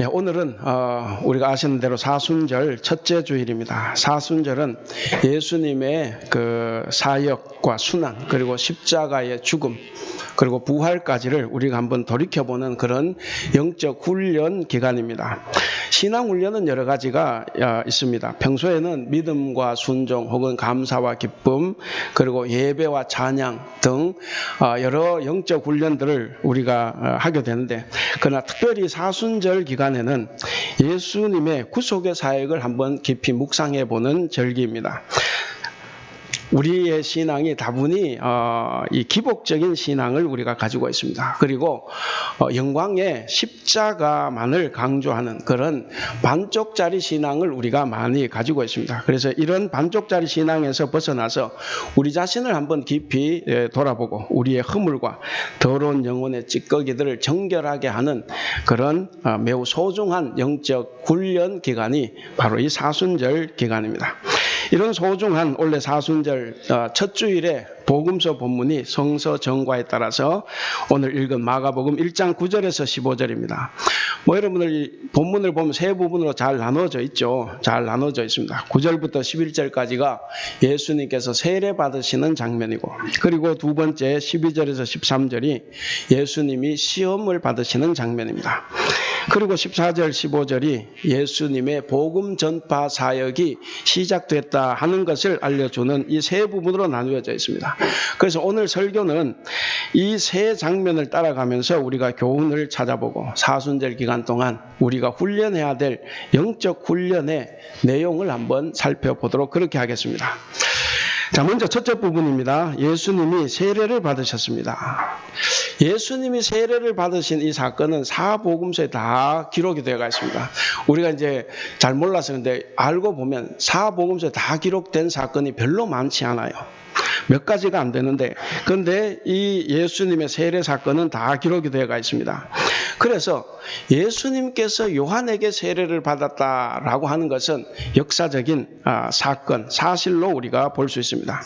예, 오늘은 우리가 아시는 대로 사순절 첫째 주일입니다. 사순절은 예수님의 그 사역과 순환 그리고 십자가의 죽음 그리고 부활까지를 우리가 한번 돌이켜보는 그런 영적 훈련 기간입니다. 신앙 훈련은 여러 가지가 있습니다. 평소에는 믿음과 순종 혹은 감사와 기쁨 그리고 예배와 찬양 등 여러 영적 훈련들을 우리가 하게 되는데, 그러나 특별히 사순절 기간에는 예수님의 구속의 사역을 한번 깊이 묵상해 보는 절기입니다. 우리의 신앙이 다분히 이 기복적인 신앙을 우리가 가지고 있습니다. 그리고 영광의 십자가만을 강조하는 그런 반쪽짜리 신앙을 우리가 많이 가지고 있습니다. 그래서 이런 반쪽짜리 신앙에서 벗어나서 우리 자신을 한번 깊이 돌아보고 우리의 허물과 더러운 영혼의 찌꺼기들을 정결하게 하는 그런 매우 소중한 영적 훈련 기간이 바로 이 사순절 기간입니다. 이런 소중한 원래 사순절 첫 주일에 복음서 본문이 성서 정과에 따라서 오늘 읽은 마가복음 1장 9절에서 15절입니다. 여러분들 본문을 보면 세 부분으로 잘 나눠져 있죠. 잘 나눠져 있습니다. 9절부터 11절까지가 예수님께서 세례 받으시는 장면이고, 그리고 두 번째 12절에서 13절이 예수님이 시험을 받으시는 장면입니다. 그리고 14절, 15절이 예수님의 복음 전파 사역이 시작됐다 하는 것을 알려주는 이 세 부분으로 나누어져 있습니다. 그래서 오늘 설교는 이 세 장면을 따라가면서 우리가 교훈을 찾아보고 사순절 기간 동안 우리가 훈련해야 될 영적 훈련의 내용을 한번 살펴보도록 그렇게 하겠습니다. 자, 먼저 첫째 부분입니다. 예수님이 세례를 받으셨습니다. 예수님이 세례를 받으신 이 사건은 사복음서에 다 기록이 되어 있습니다. 우리가 이제 잘 몰라서 근데 알고 보면 사복음서에 다 기록된 사건이 별로 많지 않아요. 몇 가지가 안 되는데, 그런데 이 예수님의 세례 사건은 다 기록이 되어 있습니다. 그래서 예수님께서 요한에게 세례를 받았다라고 하는 것은 역사적인 사건, 사실로 우리가 볼 수 있습니다.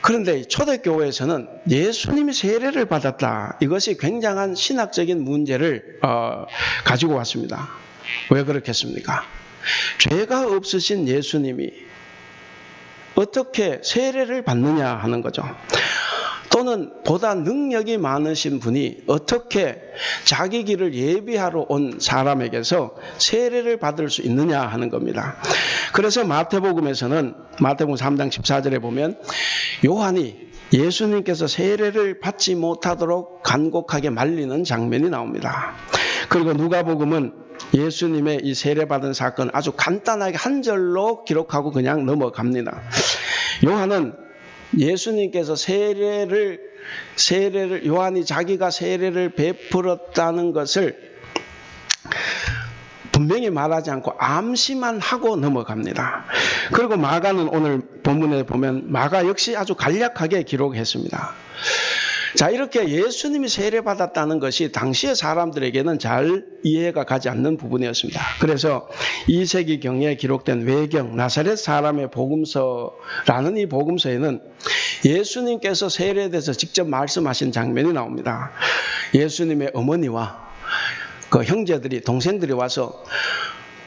그런데 초대교회에서는 예수님이 세례를 받았다, 이것이 굉장한 신학적인 문제를 가지고 왔습니다. 왜 그렇겠습니까? 죄가 없으신 예수님이 어떻게 세례를 받느냐 하는 거죠. 또는 보다 능력이 많으신 분이 어떻게 자기 길을 예비하러 온 사람에게서 세례를 받을 수 있느냐 하는 겁니다. 그래서 마태복음에서는 마태복음 3장 14절에 보면 요한이 예수님께서 세례를 받지 못하도록 간곡하게 말리는 장면이 나옵니다. 그리고 누가복음은 예수님의 이 세례받은 사건 아주 간단하게 한 절로 기록하고 그냥 넘어갑니다. 요한은 예수님께서 요한이 자기가 세례를 베풀었다는 것을 분명히 말하지 않고 암시만 하고 넘어갑니다. 그리고 마가는 오늘 본문에 보면 마가 역시 아주 간략하게 기록했습니다. 자, 이렇게 예수님이 세례받았다는 것이 당시의 사람들에게는 잘 이해가 가지 않는 부분이었습니다. 그래서 2세기경에 기록된 외경 나사렛 사람의 복음서라는 이 복음서에는 예수님께서 세례에 대해서 직접 말씀하신 장면이 나옵니다. 예수님의 어머니와 그 형제들이, 동생들이 와서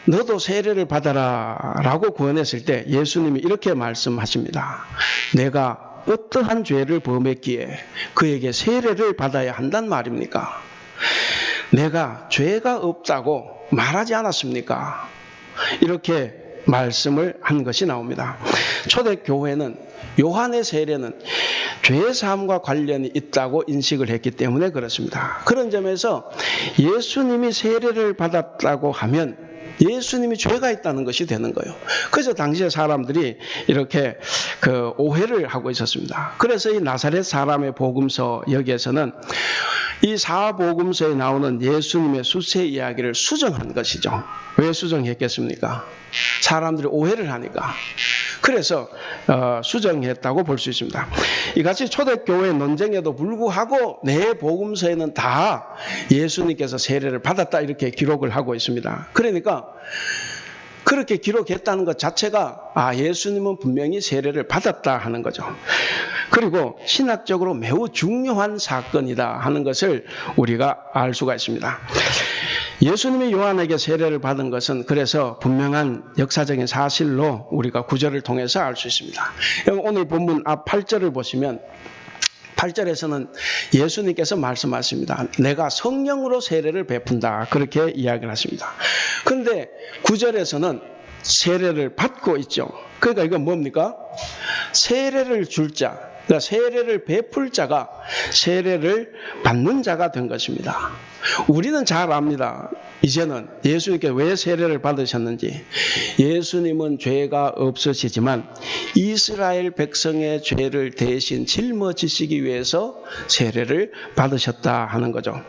너도 세례를 받아라 라고 구원했을 때 예수님이 이렇게 말씀하십니다. 내가 어떠한 죄를 범했기에 그에게 세례를 받아야 한단 말입니까? 내가 죄가 없다고 말하지 않았습니까? 이렇게 말씀을 한 것이 나옵니다. 초대교회는 요한의 세례는 죄사함과 관련이 있다고 인식을 했기 때문에 그렇습니다. 그런 점에서 예수님이 세례를 받았다고 하면 예수님이 죄가 있다는 것이 되는 거예요. 그래서 당시의 사람들이 이렇게 오해를 하고 있었습니다. 그래서 이 나사렛 사람의 복음서 여기에서는 이 사복음서에 나오는 예수님의 수세 이야기를 수정한 것이죠. 왜 수정했겠습니까? 사람들이 오해를 하니까. 그래서 수정했다고 볼 수 있습니다. 이같이 초대교회 논쟁에도 불구하고 내 복음서에는 다 예수님께서 세례를 받았다 이렇게 기록을 하고 있습니다. 그러니까 그렇게 기록했다는 것 자체가 예수님은 분명히 세례를 받았다 하는 거죠. 그리고 신학적으로 매우 중요한 사건이다 하는 것을 우리가 알 수가 있습니다. 예수님이 요한에게 세례를 받은 것은 그래서 분명한 역사적인 사실로 우리가 구절을 통해서 알 수 있습니다. 오늘 본문 앞 8절을 보시면 8절에서는 예수님께서 말씀하십니다. 내가 성령으로 세례를 베푼다. 그렇게 이야기를 하십니다. 그런데 9절에서는 세례를 받고 있죠. 그러니까 이건 뭡니까? 세례를 줄 자, 그러니까 세례를 베풀 자가 세례를 받는 자가 된 것입니다. 우리는 잘 압니다. 이제는 예수님께 왜 세례를 받으셨는지. 예수님은 죄가 없으시지만 이스라엘 백성의 죄를 대신 짊어지시기 위해서 세례를 받으셨다 하는 거죠.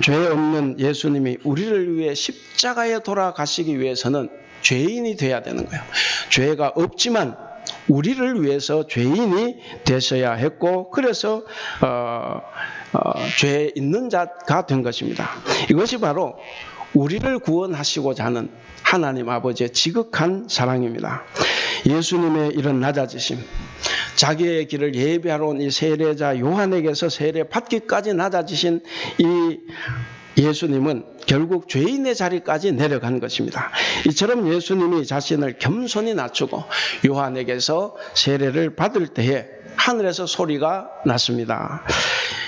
죄 없는 예수님이 우리를 위해 십자가에 돌아가시기 위해서는 죄인이 돼야 되는 거예요. 죄가 없지만 우리를 위해서 죄인이 되셔야 했고, 그래서 죄 있는 자가 된 것입니다. 이것이 바로 우리를 구원하시고자 하는 하나님 아버지의 지극한 사랑입니다. 예수님의 이런 낮아지심, 자기의 길을 예비하러 온 이 세례자 요한에게서 세례 받기까지 낮아지신 이 예수님은 결국 죄인의 자리까지 내려간 것입니다. 이처럼 예수님이 자신을 겸손히 낮추고 요한에게서 세례를 받을 때에 하늘에서 소리가 났습니다.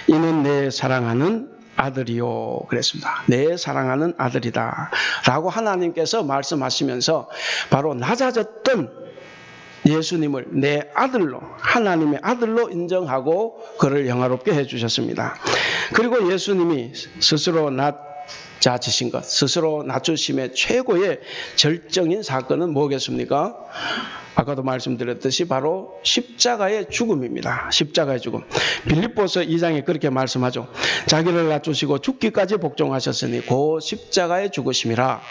이는 내 사랑하는 아들이요 그랬습니다. 내 사랑하는 아들이다 라고 하나님께서 말씀하시면서 바로 낮아졌던 예수님을 내 아들로, 하나님의 아들로 인정하고 그를 영화롭게 해주셨습니다. 그리고 예수님이 스스로 낮아지신 것, 스스로 낮추심의 최고의 절정인 사건은 뭐겠습니까? 아까도 말씀드렸듯이 바로 십자가의 죽음입니다. 십자가의 죽음. 빌립보서 2장에 그렇게 말씀하죠. 자기를 낮추시고 죽기까지 복종하셨으니 그 십자가의 죽으심이라.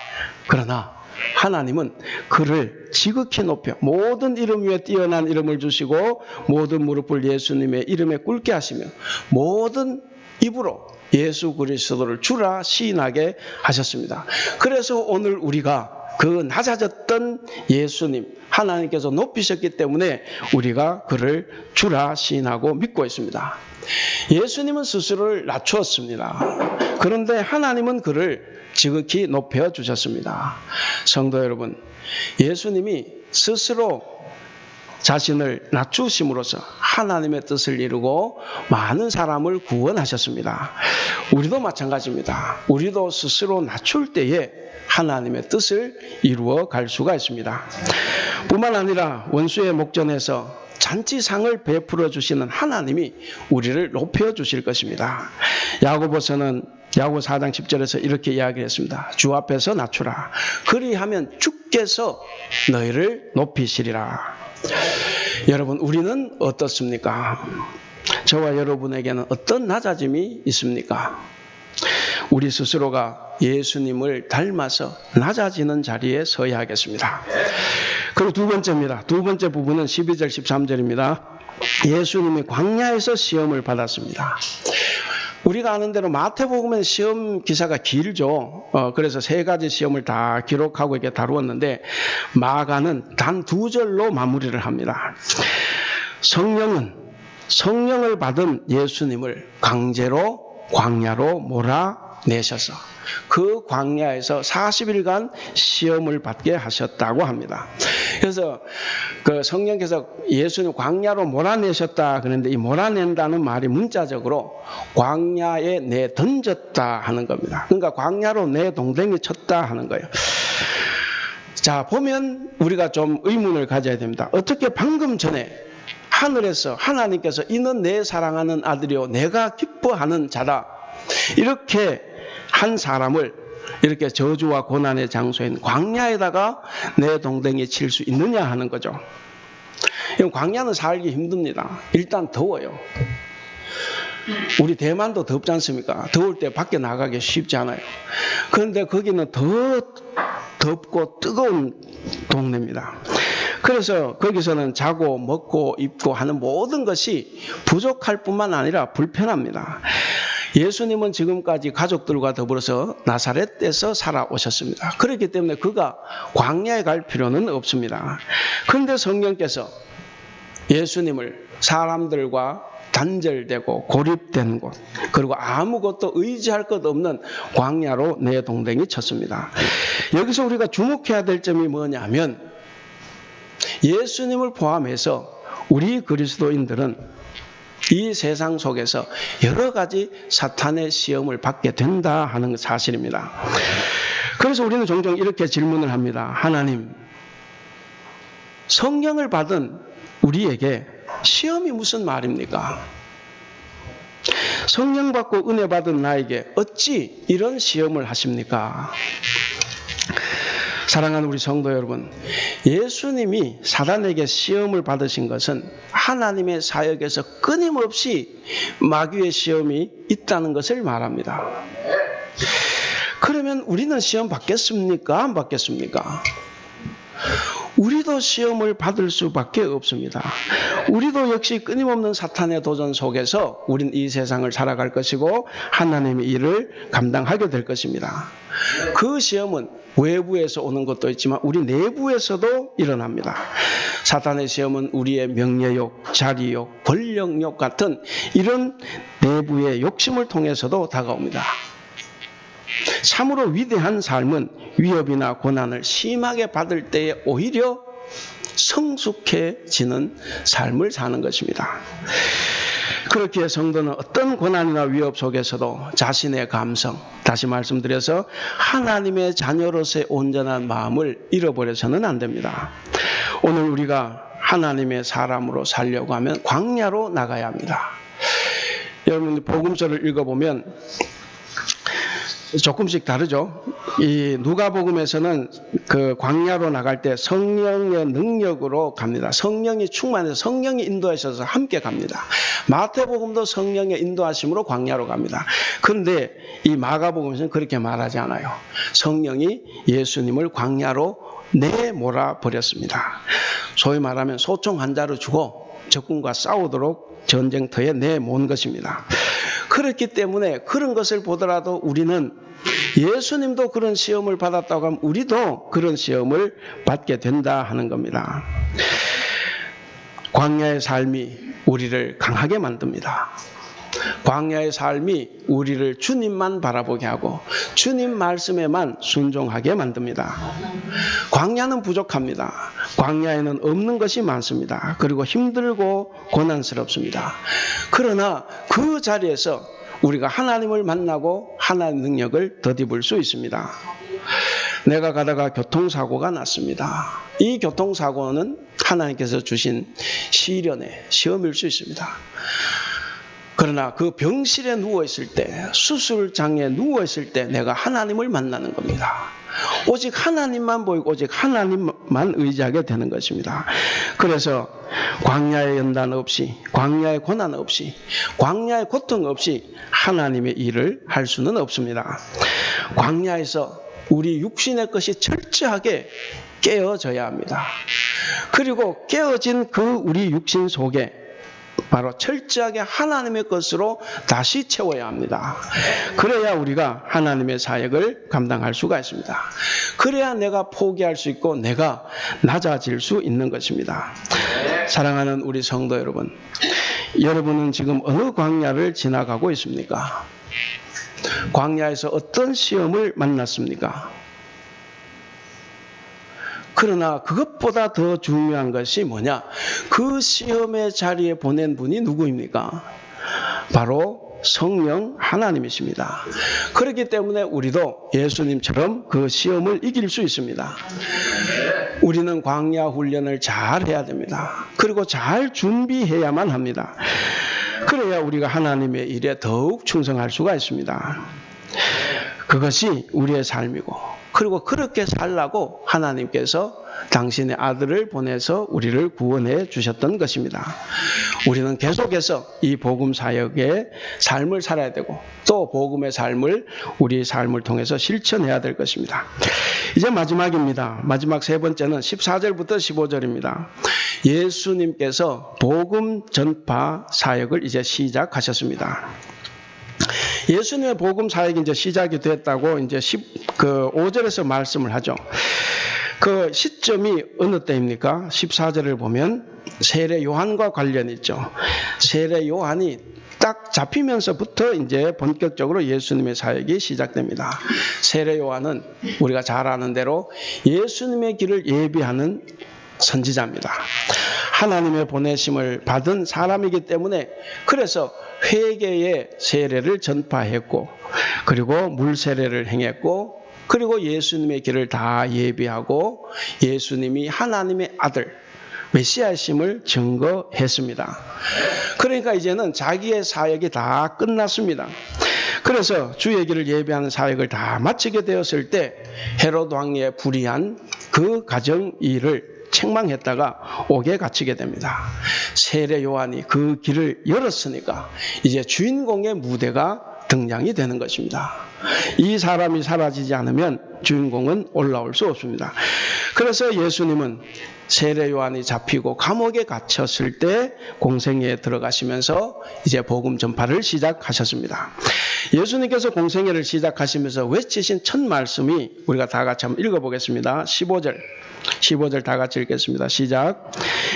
그러나 하나님은 그를 지극히 높여 모든 이름 위에 뛰어난 이름을 주시고 모든 무릎을 예수님의 이름에 꿇게 하시며 모든 입으로 예수 그리스도를 주라 시인하게 하셨습니다. 그래서 오늘 우리가 그 낮아졌던 예수님 하나님께서 높이셨기 때문에 우리가 그를 주라 시인하고 믿고 있습니다. 예수님은 스스로를 낮추었습니다. 그런데 하나님은 그를 지극히 높여주셨습니다. 성도 여러분, 예수님이 스스로 자신을 낮추심으로써 하나님의 뜻을 이루고 많은 사람을 구원하셨습니다. 우리도 마찬가지입니다. 우리도 스스로 낮출 때에 하나님의 뜻을 이루어 갈 수가 있습니다. 뿐만 아니라 원수의 목전에서 잔치상을 베풀어 주시는 하나님이 우리를 높여 주실 것입니다. 야고보서는 야고 4장 10절에서 이렇게 이야기했습니다. 주 앞에서 낮추라. 그리하면 주께서 너희를 높이시리라. 여러분, 우리는 어떻습니까? 저와 여러분에게는 어떤 낮아짐이 있습니까? 우리 스스로가 예수님을 닮아서 낮아지는 자리에 서야 하겠습니다. 그리고 두 번째입니다. 두 번째 부분은 12절 13절입니다. 예수님이 광야에서 시험을 받았습니다. 우리가 아는 대로 마태복음은 시험 기사가 길죠. 그래서 세 가지 시험을 다 기록하고 이렇게 다루었는데 마가는 단 2절로 마무리를 합니다. 성령을 받은 예수님을 강제로 광야로 몰아내셔서 그 광야에서 40일간 시험을 받게 하셨다고 합니다. 그래서 그 성령께서 예수님 광야로 몰아내셨다 그런데 이 몰아낸다는 말이 문자적으로 광야에 내 던졌다 하는 겁니다. 그러니까 광야로 내 동댕이 쳤다 하는 거예요. 자, 보면 우리가 좀 의문을 가져야 됩니다. 어떻게 방금 전에 하늘에서 하나님께서 이는 내 사랑하는 아들이요 내가 기뻐하는 자다 이렇게 한 사람을 이렇게 저주와 고난의 장소인 광야에다가 내 동댕이 칠 수 있느냐 하는 거죠. 광야는 살기 힘듭니다. 일단 더워요. 우리 대만도 덥지 않습니까? 더울 때 밖에 나가기 쉽지 않아요. 그런데 거기는 더 덥고 뜨거운 동네입니다. 그래서 거기서는 자고 먹고 입고 하는 모든 것이 부족할 뿐만 아니라 불편합니다. 예수님은 지금까지 가족들과 더불어서 나사렛에서 살아오셨습니다. 그렇기 때문에 그가 광야에 갈 필요는 없습니다. 그런데 성령께서 예수님을 사람들과 단절되고 고립된 곳, 그리고 아무것도 의지할 것 없는 광야로 내동댕이 쳤습니다. 여기서 우리가 주목해야 될 점이 뭐냐면 예수님을 포함해서 우리 그리스도인들은 이 세상 속에서 여러 가지 사탄의 시험을 받게 된다 하는 사실입니다. 그래서 우리는 종종 이렇게 질문을 합니다. 하나님, 성령을 받은 우리에게 시험이 무슨 말입니까? 성령 받고 은혜 받은 나에게 어찌 이런 시험을 하십니까? 사랑하는 우리 성도 여러분, 예수님이 사단에게 시험을 받으신 것은 하나님의 사역에서 끊임없이 마귀의 시험이 있다는 것을 말합니다. 그러면 우리는 시험 받겠습니까? 안 받겠습니까? 우리도 시험을 받을 수밖에 없습니다. 우리도 역시 끊임없는 사탄의 도전 속에서 우린 이 세상을 살아갈 것이고 하나님의 일을 감당하게 될 것입니다. 그 시험은 외부에서 오는 것도 있지만 우리 내부에서도 일어납니다. 사탄의 시험은 우리의 명예욕, 자리욕, 권력욕 같은 이런 내부의 욕심을 통해서도 다가옵니다. 참으로 위대한 삶은 위협이나 고난을 심하게 받을 때에 오히려 성숙해지는 삶을 사는 것입니다. 그렇기에 성도는 어떤 고난이나 위협 속에서도 자신의 감성, 다시 말씀드려서 하나님의 자녀로서의 온전한 마음을 잃어버려서는 안 됩니다. 오늘 우리가 하나님의 사람으로 살려고 하면 광야로 나가야 합니다. 여러분 복음서를 읽어보면 조금씩 다르죠. 이 누가복음에서는 그 광야로 나갈 때 성령의 능력으로 갑니다. 성령이 충만해서 성령이 인도하셔서 함께 갑니다. 마태복음도 성령의 인도하심으로 광야로 갑니다. 그런데 이 마가복음에서는 그렇게 말하지 않아요. 성령이 예수님을 광야로 내몰아 버렸습니다. 소위 말하면 소총 환자로 주고 적군과 싸우도록 전쟁터에 내몬 것입니다. 그렇기 때문에 그런 것을 보더라도 우리는 예수님도 그런 시험을 받았다고 하면 우리도 그런 시험을 받게 된다 하는 겁니다. 광야의 삶이 우리를 강하게 만듭니다. 광야의 삶이 우리를 주님만 바라보게 하고 주님 말씀에만 순종하게 만듭니다. 광야는 부족합니다. 광야에는 없는 것이 많습니다. 그리고 힘들고 고난스럽습니다. 그러나 그 자리에서 우리가 하나님을 만나고 하나님의 능력을 덧입을 수 있습니다. 내가 가다가 교통사고가 났습니다. 이 교통사고는 하나님께서 주신 시련의 시험일 수 있습니다. 그러나 그 병실에 누워있을 때, 수술장에 누워있을 때 내가 하나님을 만나는 겁니다. 오직 하나님만 보이고 오직 하나님만 의지하게 되는 것입니다. 그래서 광야의 연단 없이, 광야의 고난 없이, 광야의 고통 없이 하나님의 일을 할 수는 없습니다. 광야에서 우리 육신의 것이 철저하게 깨어져야 합니다. 그리고 깨어진 그 우리 육신 속에 바로 철저하게 하나님의 것으로 다시 채워야 합니다. 그래야 우리가 하나님의 사역을 감당할 수가 있습니다. 그래야 내가 포기할 수 있고 내가 낮아질 수 있는 것입니다. 사랑하는 우리 성도 여러분, 여러분은 지금 어느 광야를 지나가고 있습니까? 광야에서 어떤 시험을 만났습니까? 그러나 그것보다 더 중요한 것이 뭐냐? 그 시험의 자리에 보낸 분이 누구입니까? 바로 성령 하나님이십니다. 그렇기 때문에 우리도 예수님처럼 그 시험을 이길 수 있습니다. 우리는 광야 훈련을 잘 해야 됩니다. 그리고 잘 준비해야만 합니다. 그래야 우리가 하나님의 일에 더욱 충성할 수가 있습니다. 그것이 우리의 삶이고, 그리고 그렇게 살라고 하나님께서 당신의 아들을 보내서 우리를 구원해 주셨던 것입니다. 우리는 계속해서 이 복음 사역의 삶을 살아야 되고 또 복음의 삶을 우리 삶을 통해서 실천해야 될 것입니다. 이제 마지막입니다. 마지막 세 번째는 14절부터 15절입니다. 예수님께서 복음 전파 사역을 이제 시작하셨습니다. 예수님의 복음 사역이 이제 시작이 됐다고 이제 5절에서 말씀을 하죠. 그 시점이 어느 때입니까? 14절을 보면 세례 요한과 관련이 있죠. 세례 요한이 딱 잡히면서부터 이제 본격적으로 예수님의 사역이 시작됩니다. 세례 요한은 우리가 잘 아는 대로 예수님의 길을 예비하는 선지자입니다. 하나님의 보내심을 받은 사람이기 때문에 그래서 회개의 세례를 전파했고 그리고 물 세례를 행했고 그리고 예수님의 길을 다 예비하고 예수님이 하나님의 아들 메시아심을 증거했습니다. 그러니까 이제는 자기의 사역이 다 끝났습니다. 그래서 주의 길을 예비하는 사역을 다 마치게 되었을 때 헤롯 왕의 불의한 그 가정 일을 책망했다가 옥에 갇히게 됩니다. 세례 요한이 그 길을 열었으니까 이제 주인공의 무대가 등장이 되는 것입니다. 이 사람이 사라지지 않으면 주인공은 올라올 수 없습니다. 그래서 예수님은 세례 요한이 잡히고 감옥에 갇혔을 때 공생애에 들어가시면서 이제 복음 전파를 시작하셨습니다. 예수님께서 공생애를 시작하시면서 외치신 첫 말씀이 우리가 다 같이 한번 읽어보겠습니다. 15절 다 같이 읽겠습니다. 시작.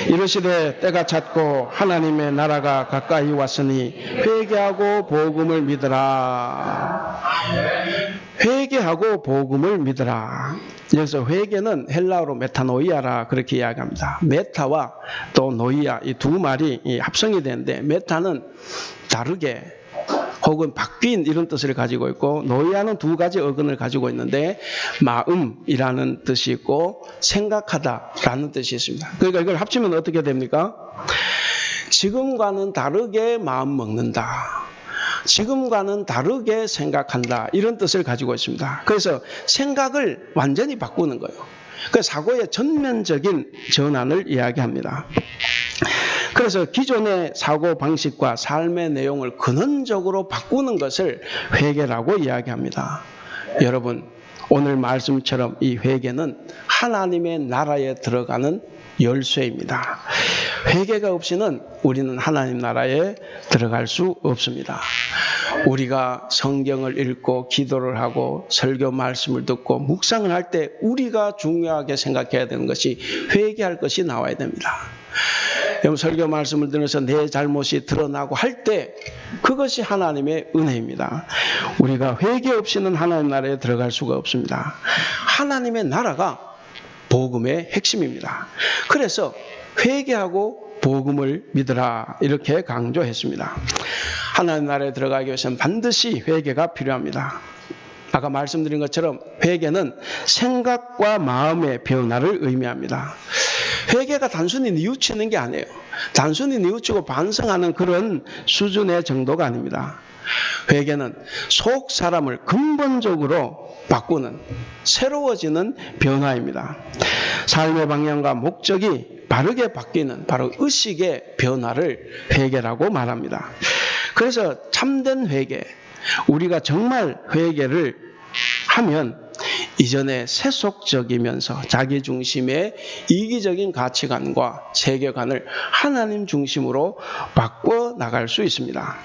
이르시되 때가 찼고 하나님의 나라가 가까이 왔으니 회개하고 복음을 믿으라. 회개하고 복음을 믿으라. 여기서 회개는 헬라어로 메타노이아라 그렇게 이야기합니다. 메타와 또 노이아 이 두 말이 합성이 되는데 메타는 다르게 혹은 바뀐 이런 뜻을 가지고 있고 노이아는 두 가지 어근을 가지고 있는데 마음이라는 뜻이 있고 생각하다라는 뜻이 있습니다. 그러니까 이걸 합치면 어떻게 됩니까? 지금과는 다르게 마음 먹는다. 지금과는 다르게 생각한다. 이런 뜻을 가지고 있습니다. 그래서 생각을 완전히 바꾸는 거예요. 그 사고의 전면적인 전환을 이야기합니다. 그래서 기존의 사고 방식과 삶의 내용을 근원적으로 바꾸는 것을 회개라고 이야기합니다. 여러분, 오늘 말씀처럼 이 회개는 하나님의 나라에 들어가는 열쇠입니다. 회개가 없이는 우리는 하나님 나라에 들어갈 수 없습니다. 우리가 성경을 읽고 기도를 하고 설교 말씀을 듣고 묵상을 할 때 우리가 중요하게 생각해야 되는 것이 회개할 것이 나와야 됩니다. 여러분 설교 말씀을 들으면서 내 잘못이 드러나고 할 때 그것이 하나님의 은혜입니다. 우리가 회개 없이는 하나님 나라에 들어갈 수가 없습니다. 하나님의 나라가 복음의 핵심입니다. 그래서 회개하고 복음을 믿으라 이렇게 강조했습니다. 하나님 나라에 들어가기 위해서는 반드시 회개가 필요합니다. 아까 말씀드린 것처럼 회개는 생각과 마음의 변화를 의미합니다. 회개가 단순히 뉘우치는 게 아니에요. 단순히 뉘우치고 반성하는 그런 수준의 정도가 아닙니다. 회개는 속 사람을 근본적으로 바꾸는 새로워지는 변화입니다. 삶의 방향과 목적이 바르게 바뀌는 바로 의식의 변화를 회개라고 말합니다. 그래서 참된 회개, 우리가 정말 회개를 하면 이전에 세속적이면서 자기중심의 이기적인 가치관과 세계관을 하나님 중심으로 바꿔 나갈 수 있습니다.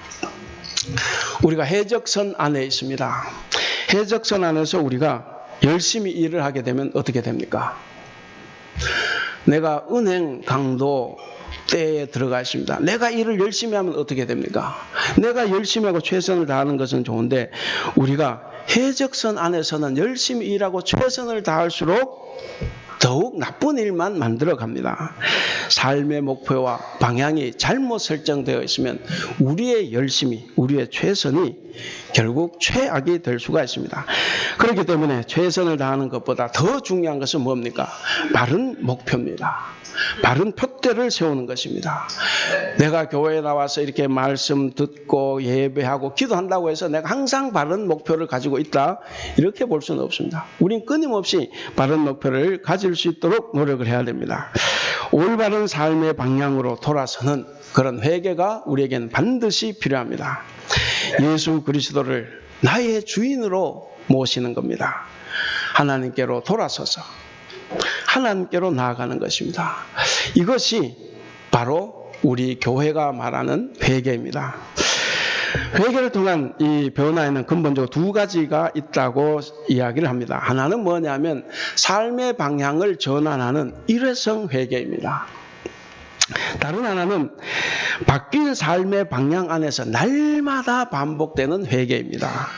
우리가 해적선 안에 있습니다. 해적선 안에서 우리가 열심히 일을 하게 되면 어떻게 됩니까? 내가 은행 강도 때에 들어가 있습니다. 내가 일을 열심히 하면 어떻게 됩니까? 내가 열심히 하고 최선을 다하는 것은 좋은데 우리가 해적선 안에서는 열심히 일하고 최선을 다할수록 더욱 나쁜 일만 만들어 갑니다. 삶의 목표와 방향이 잘못 설정되어 있으면 우리의 열심이, 우리의 최선이 결국 최악이 될 수가 있습니다. 그렇기 때문에 최선을 다하는 것보다 더 중요한 것은 뭡니까? 바른 목표입니다. 바른 표대를 세우는 것입니다. 내가 교회에 나와서 이렇게 말씀 듣고 예배하고 기도한다고 해서 내가 항상 바른 목표를 가지고 있다 이렇게 볼 수는 없습니다. 우린 끊임없이 바른 목표를 가질 수 있도록 노력을 해야 됩니다. 올바른 삶의 방향으로 돌아서는 그런 회개가 우리에겐 반드시 필요합니다. 예수 그리스도를 나의 주인으로 모시는 겁니다. 하나님께로 돌아서서 하나님께로 나아가는 것입니다. 이것이 바로 우리 교회가 말하는 회개입니다. 회개를 통한 이 변화에는 근본적으로 두 가지가 있다고 이야기를 합니다. 하나는 뭐냐면 삶의 방향을 전환하는 일회성 회개입니다. 다른 하나는 바뀐 삶의 방향 안에서 날마다 반복되는 회개입니다.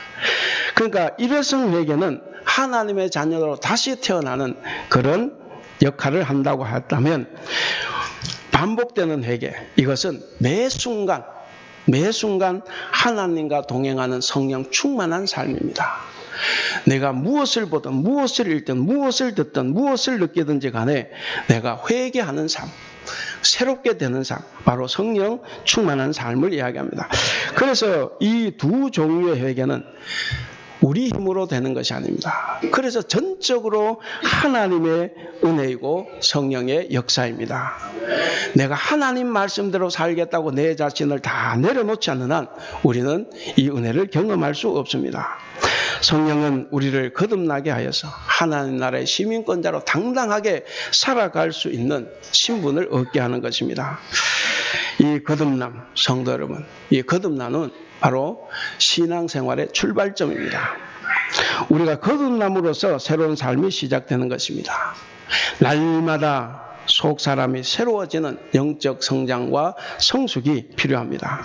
그러니까 일회성 회개는 하나님의 자녀로 다시 태어나는 그런 역할을 한다고 했다면, 반복되는 회개, 이것은 매 순간 하나님과 동행하는 성령 충만한 삶입니다. 내가 무엇을 보든 무엇을 읽든 무엇을 듣든 무엇을 느끼든지 간에 내가 회개하는 삶, 새롭게 되는 삶, 바로 성령 충만한 삶을 이야기합니다. 그래서 이 두 종류의 회개는 우리 힘으로 되는 것이 아닙니다. 그래서 전적으로 하나님의 은혜이고 성령의 역사입니다. 내가 하나님 말씀대로 살겠다고 내 자신을 다 내려놓지 않는 한 우리는 이 은혜를 경험할 수 없습니다. 성령은 우리를 거듭나게 하여서 하나님 나라의 시민권자로 당당하게 살아갈 수 있는 신분을 얻게 하는 것입니다. 이 거듭남, 성도 여러분, 이 거듭남은 바로 신앙생활의 출발점입니다. 우리가 거듭남으로써 새로운 삶이 시작되는 것입니다. 날마다 속사람이 새로워지는 영적 성장과 성숙이 필요합니다.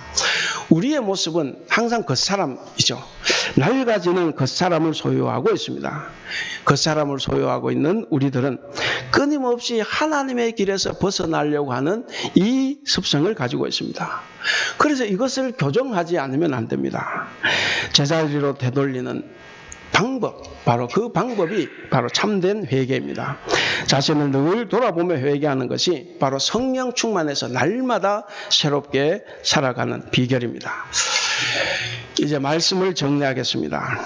우리의 모습은 항상 겉사람이죠. 낡아지는 겉사람을 소유하고 있습니다. 겉사람을 소유하고 있는 우리들은 끊임없이 하나님의 길에서 벗어나려고 하는 이 습성을 가지고 있습니다. 그래서 이것을 교정하지 않으면 안 됩니다. 제자리로 되돌리는 방법, 바로 그 방법이 바로 참된 회개입니다. 자신을 늘 돌아보며 회개하는 것이 바로 성령 충만해서 날마다 새롭게 살아가는 비결입니다. 이제 말씀을 정리하겠습니다.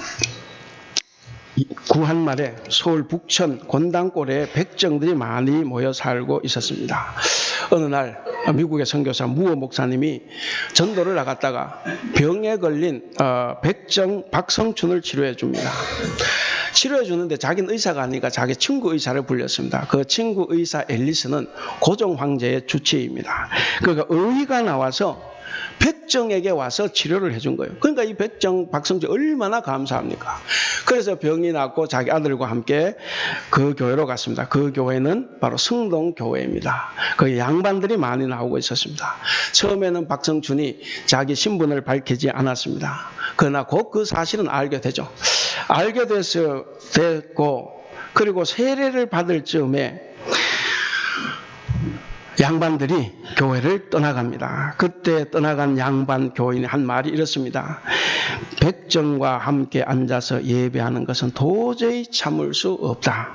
구한말에 서울 북천 곤당골에 백정들이 많이 모여 살고 있었습니다. 어느 날 미국의 선교사 무호 목사님이 전도를 나갔다가 병에 걸린 백정 박성춘을 치료해 줍니다. 치료해 주는데 자기는 의사가 아니니까 자기 친구 의사를 불렸습니다. 그 친구 의사 앨리스는 고종 황제의 주치의입니다. 그러니까 의의가 나와서 백정에게 와서 치료를 해준 거예요. 그러니까 이 백정 박성춘 얼마나 감사합니까? 그래서 병이 낫고 자기 아들과 함께 그 교회로 갔습니다. 그 교회는 바로 승동교회입니다. 그 양반들이 많이 나오고 있었습니다. 처음에는 박성춘이 자기 신분을 밝히지 않았습니다. 그러나 곧 그 사실은 알게 되죠. 알게 됐고, 그리고 세례를 받을 즈음에 양반들이 교회를 떠나갑니다. 그때 떠나간 양반 교인이 한 말이 이렇습니다. 백정과 함께 앉아서 예배하는 것은 도저히 참을 수 없다.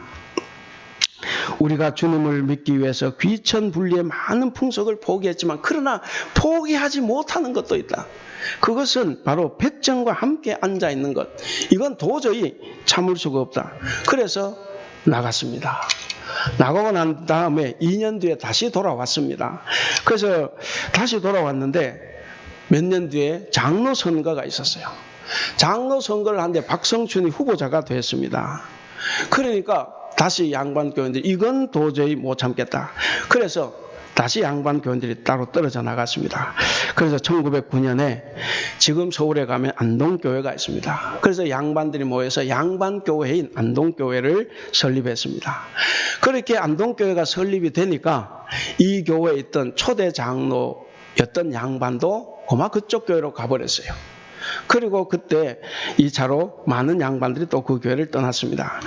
우리가 주님을 믿기 위해서 귀천분리의 많은 풍속을 포기했지만 그러나 포기하지 못하는 것도 있다. 그것은 바로 백정과 함께 앉아있는 것. 이건 도저히 참을 수가 없다. 그래서 나갔습니다. 나가고 난 다음에 2년 뒤에 다시 돌아왔습니다. 그래서 다시 돌아왔는데 몇 년 뒤에 장로 선거가 있었어요. 장로 선거를 하는데 박성춘이 후보자가 됐습니다. 그러니까 다시 양반 교인들이 이건 도저히 못 참겠다. 그래서 다시 양반 교인들이 따로 떨어져 나갔습니다. 그래서 1909년에 지금 서울에 가면 안동교회가 있습니다. 그래서 양반들이 모여서 양반교회인 안동교회를 설립했습니다. 그렇게 안동교회가 설립이 되니까 이 교회에 있던 초대 장로였던 양반도 고마 그쪽 교회로 가버렸어요. 그리고 그때 2차로 많은 양반들이 또 그 교회를 떠났습니다.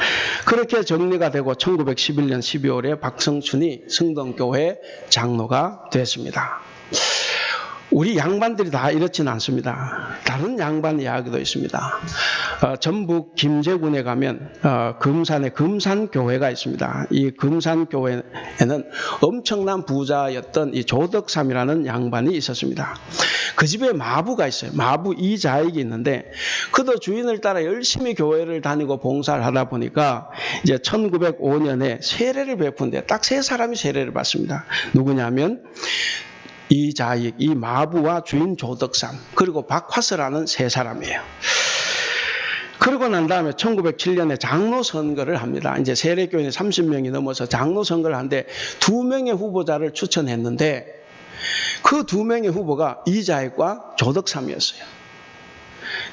그렇게 정리가 되고 1911년 12월에 박성춘이 승동교회 장로가 됐습니다. 우리 양반들이 다 이렇지는 않습니다. 다른 양반 이야기도 있습니다. 전북 김제군에 가면 금산에 금산교회가 있습니다. 이 금산교회에는 엄청난 부자였던 이 조덕삼이라는 양반이 있었습니다. 그 집에 마부가 있어요. 마부 이자익이 있는데 그도 주인을 따라 열심히 교회를 다니고 봉사를 하다 보니까 이제 1905년에 세례를 베푼데 딱 3사람이 세례를 받습니다. 누구냐면 이자익, 이 마부와 주인 조덕삼, 그리고 박화서라는 3사람이에요. 그러고 난 다음에 1907년에 장로 선거를 합니다. 이제 세례교인이 30명이 넘어서 장로 선거를 하는데 2명의 후보자를 추천했는데 그 2명의 후보가 이자익과 조덕삼이었어요.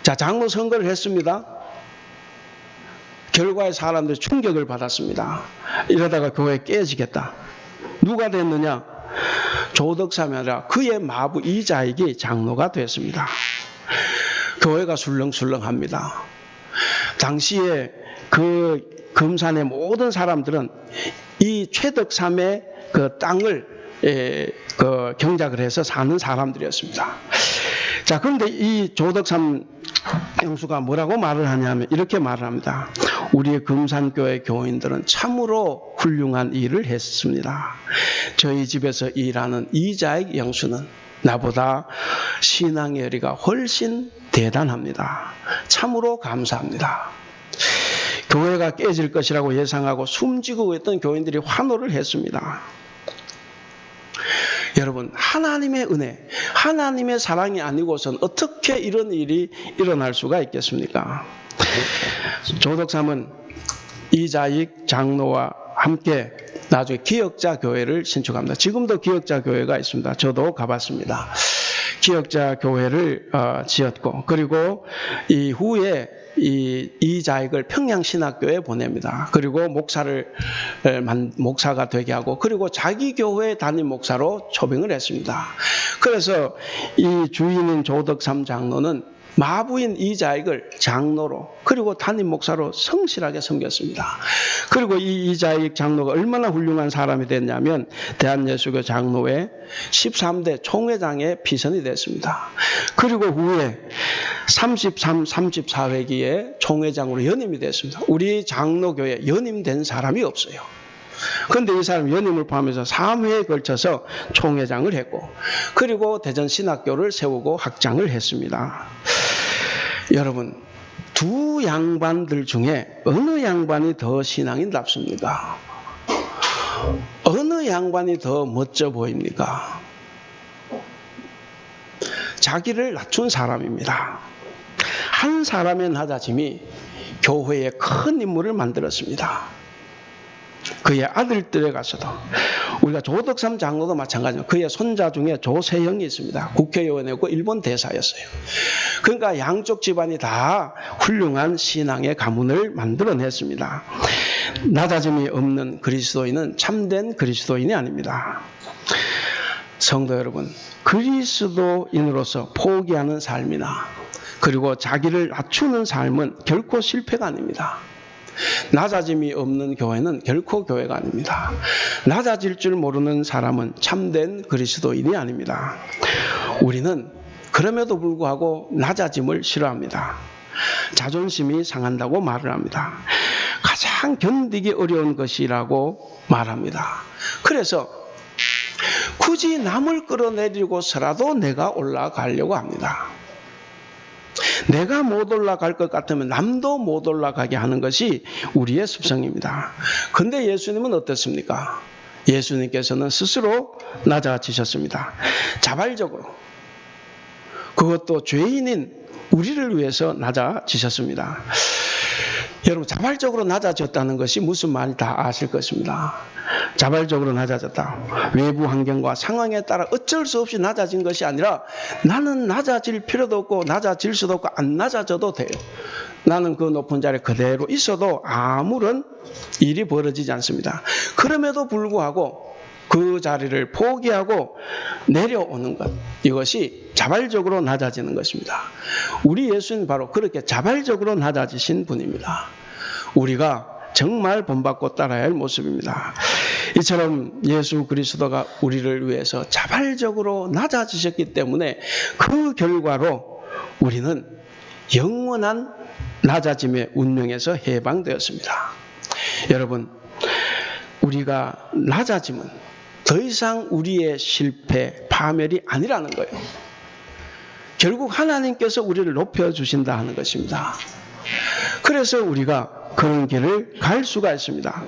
자, 장로 선거를 했습니다. 결과에 사람들이 충격을 받았습니다. 이러다가 교회 깨지겠다. 누가 됐느냐? 조덕삼이 아니라 그의 마부 이자익이 장로가 됐습니다. 교회가 술렁술렁합니다. 당시에 그 금산의 모든 사람들은 이 최덕삼의 그 땅을 그 경작을 해서 사는 사람들이었습니다. 자, 그런데 이 조덕삼 영수가 뭐라고 말을 하냐면 이렇게 말을 합니다. 우리의 금산교회 교인들은 참으로 훌륭한 일을 했습니다. 저희 집에서 일하는 이자익 영수는 나보다 신앙의 열의가 훨씬 대단합니다. 참으로 감사합니다. 교회가 깨질 것이라고 예상하고 숨지고 있던 교인들이 환호를 했습니다. 여러분, 하나님의 은혜, 하나님의 사랑이 아니고선 어떻게 이런 일이 일어날 수가 있겠습니까? 조덕삼은 이자익 장로와 함께 나중에 기역자 교회를 신축합니다. 지금도 기역자 교회가 있습니다. 저도 가봤습니다. 기역자 교회를 지었고, 그리고 이후에 이자익을 평양신학교에 보냅니다. 그리고 목사가 되게 하고, 그리고 자기 교회 담임 목사로 초빙을 했습니다. 그래서 이 주인인 조덕삼 장로는 마부인 이자익을 장로로 그리고 담임 목사로 성실하게 섬겼습니다. 그리고 이 이자익 장로가 얼마나 훌륭한 사람이 됐냐면 대한예수교 장로회 13대 총회장의 비선이 됐습니다. 그리고 후에 33, 34회기에 총회장으로 연임이 됐습니다. 우리 장로교에 연임된 사람이 없어요. 그런데 이 사람 연임을 포함해서 3회에 걸쳐서 총회장을 했고, 그리고 대전신학교를 세우고 학장을 했습니다. 여러분, 두 양반들 중에 어느 양반이 더 신앙이 nap습니까? 어느 양반이 더 멋져 보입니까? 자기를 낮춘 사람입니다. 한 사람의 낮아짐이 교회에 큰 인물을 만들었습니다. 그의 아들들에 가서도, 우리가 조덕삼 장로도 마찬가지입니다. 그의 손자 중에 조세형이 있습니다. 국회의원이고 일본 대사였어요. 그러니까 양쪽 집안이 다 훌륭한 신앙의 가문을 만들어냈습니다. 낮아짐이 없는 그리스도인은 참된 그리스도인이 아닙니다. 성도 여러분, 그리스도인으로서 포기하는 삶이나 그리고 자기를 낮추는 삶은 결코 실패가 아닙니다. 낮아짐이 없는 교회는 결코 교회가 아닙니다. 낮아질 줄 모르는 사람은 참된 그리스도인이 아닙니다. 우리는 그럼에도 불구하고 낮아짐을 싫어합니다. 자존심이 상한다고 말을 합니다. 가장 견디기 어려운 것이라고 말합니다. 그래서 굳이 남을 끌어내리고서라도 내가 올라가려고 합니다. 내가 못 올라갈 것 같으면 남도 못 올라가게 하는 것이 우리의 습성입니다. 그런데 예수님은 어떻습니까? 예수님께서는 스스로 낮아지셨습니다. 자발적으로. 그것도 죄인인 우리를 위해서 낮아지셨습니다. 여러분, 자발적으로 낮아졌다는 것이 무슨 말인지 다 아실 것입니다. 자발적으로 낮아졌다. 외부 환경과 상황에 따라 어쩔 수 없이 낮아진 것이 아니라 나는 낮아질 필요도 없고 낮아질 수도 없고 안 낮아져도 돼요. 나는 그 높은 자리에 그대로 있어도 아무런 일이 벌어지지 않습니다. 그럼에도 불구하고 그 자리를 포기하고 내려오는 것, 이것이 자발적으로 낮아지는 것입니다. 우리 예수는 바로 그렇게 자발적으로 낮아지신 분입니다. 우리가 정말 본받고 따라야 할 모습입니다. 이처럼 예수 그리스도가 우리를 위해서 자발적으로 낮아지셨기 때문에 그 결과로 우리는 영원한 낮아짐의 운명에서 해방되었습니다. 여러분, 우리가 낮아짐은 더 이상 우리의 실패, 파멸이 아니라는 거예요. 결국 하나님께서 우리를 높여주신다 하는 것입니다. 그래서 우리가 그런 길을 갈 수가 있습니다.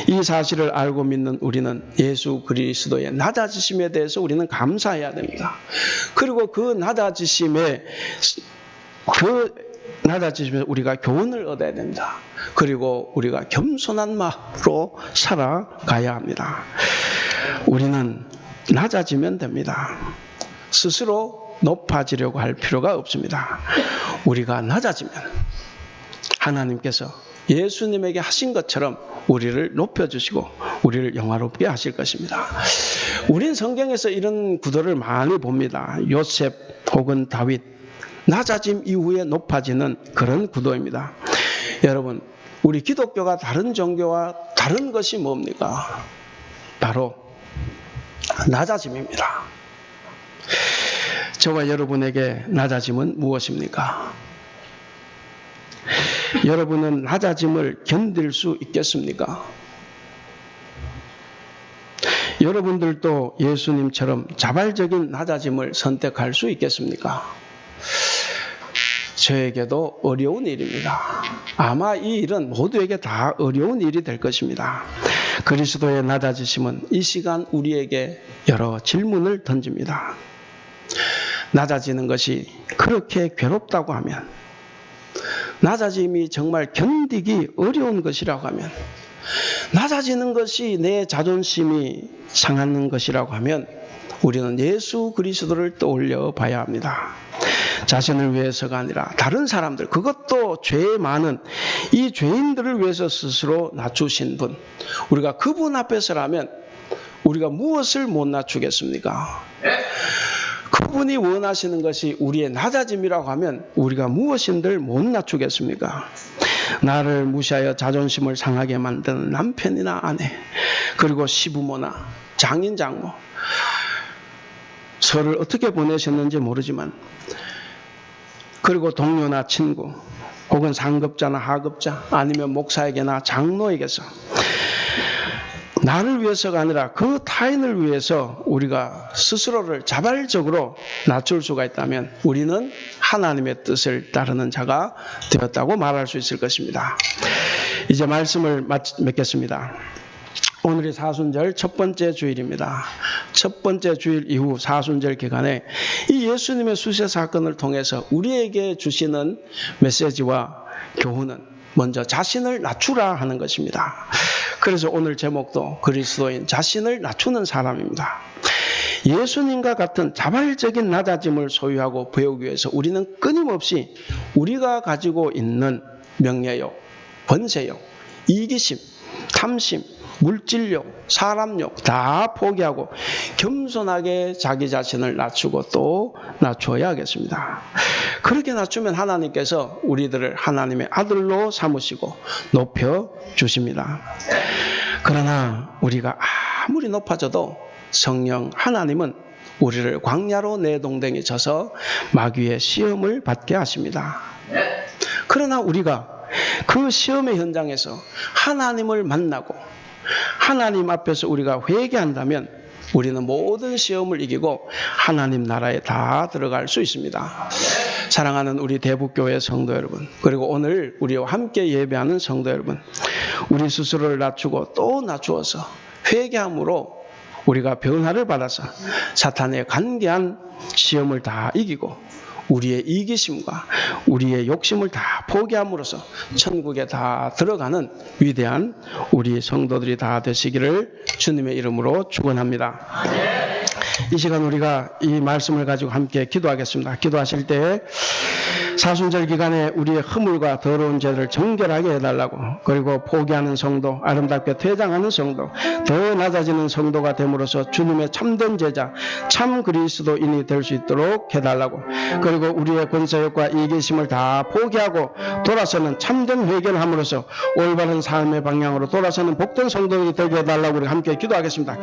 이 사실을 알고 믿는 우리는 예수 그리스도의 낮아지심에 대해서 우리는 감사해야 됩니다. 그리고 그 낮아지심에 우리가 교훈을 얻어야 됩니다. 그리고 우리가 겸손한 마음으로 살아가야 합니다. 우리는 낮아지면 됩니다. 스스로 높아지려고 할 필요가 없습니다. 우리가 낮아지면 하나님께서 예수님에게 하신 것처럼 우리를 높여주시고 우리를 영화롭게 하실 것입니다. 우린 성경에서 이런 구도를 많이 봅니다. 요셉 혹은 다윗, 낮아짐 이후에 높아지는 그런 구도입니다. 여러분, 우리 기독교가 다른 종교와 다른 것이 뭡니까? 바로 낮아짐입니다. 저와 여러분에게 낮아짐은 무엇입니까? 여러분은 낮아짐을 견딜 수 있겠습니까? 여러분들도 예수님처럼 자발적인 낮아짐을 선택할 수 있겠습니까? 저에게도 어려운 일입니다. 아마 이 일은 모두에게 다 어려운 일이 될 것입니다. 그리스도의 낮아지심은 이 시간 우리에게 여러 질문을 던집니다. 낮아지는 것이 그렇게 괴롭다고 하면, 낮아짐이 정말 견디기 어려운 것이라고 하면, 낮아지는 것이 내 자존심이 상하는 것이라고 하면 우리는 예수 그리스도를 떠올려 봐야 합니다. 자신을 위해서가 아니라 다른 사람들, 그것도 죄 많은 이 죄인들을 위해서 스스로 낮추신 분, 우리가 그분 앞에서라면 우리가 무엇을 못 낮추겠습니까? 그분이 원하시는 것이 우리의 낮아짐이라고 하면 우리가 무엇인들 못 낮추겠습니까? 나를 무시하여 자존심을 상하게 만드는 남편이나 아내, 그리고 시부모나 장인 장모, 설을 어떻게 보내셨는지 모르지만, 그리고 동료나 친구, 혹은 상급자나 하급자, 아니면 목사에게나 장로에게서 나를 위해서가 아니라 그 타인을 위해서 우리가 스스로를 자발적으로 낮출 수가 있다면 우리는 하나님의 뜻을 따르는 자가 되었다고 말할 수 있을 것입니다. 이제 말씀을 맺겠습니다. 오늘이 사순절 첫 번째 주일입니다. 첫 번째 주일 이후 사순절 기간에 이 예수님의 수세 사건을 통해서 우리에게 주시는 메시지와 교훈은 먼저 자신을 낮추라 하는 것입니다. 그래서 오늘 제목도 그리스도인 자신을 낮추는 사람입니다. 예수님과 같은 자발적인 낮아짐을 소유하고 배우기 위해서 우리는 끊임없이 우리가 가지고 있는 명예욕, 번세욕, 이기심, 탐심, 물질욕, 사람욕 다 포기하고 겸손하게 자기 자신을 낮추고 또 낮추어야 하겠습니다. 그렇게 낮추면 하나님께서 우리들을 하나님의 아들로 삼으시고 높여주십니다. 그러나 우리가 아무리 높아져도 성령 하나님은 우리를 광야로 내동댕이 쳐서 마귀의 시험을 받게 하십니다. 그러나 우리가 그 시험의 현장에서 하나님을 만나고 하나님 앞에서 우리가 회개한다면 우리는 모든 시험을 이기고 하나님 나라에 다 들어갈 수 있습니다. 사랑하는 우리 대북교회 성도 여러분, 그리고 오늘 우리와 함께 예배하는 성도 여러분, 우리 스스로를 낮추고 또 낮추어서 회개함으로 우리가 변화를 받아서 사탄의 간계한 시험을 다 이기고 우리의 이기심과 우리의 욕심을 다 포기함으로써 천국에 다 들어가는 위대한 우리 성도들이 다 되시기를 주님의 이름으로 축원합니다. 이 시간 우리가 이 말씀을 가지고 함께 기도하겠습니다. 기도하실 때 사순절 기간에 우리의 허물과 더러운 죄를 정결하게 해달라고, 그리고 포기하는 성도, 아름답게 퇴장하는 성도, 더 낮아지는 성도가 됨으로써 주님의 참된 제자, 참 그리스도인이 될 수 있도록 해달라고, 그리고 우리의 권세욕과 이기심을 다 포기하고 돌아서는 참된 회개를 함으로써 올바른 삶의 방향으로 돌아서는 복된 성도들이 되게 해달라고 우리 함께 기도하겠습니다.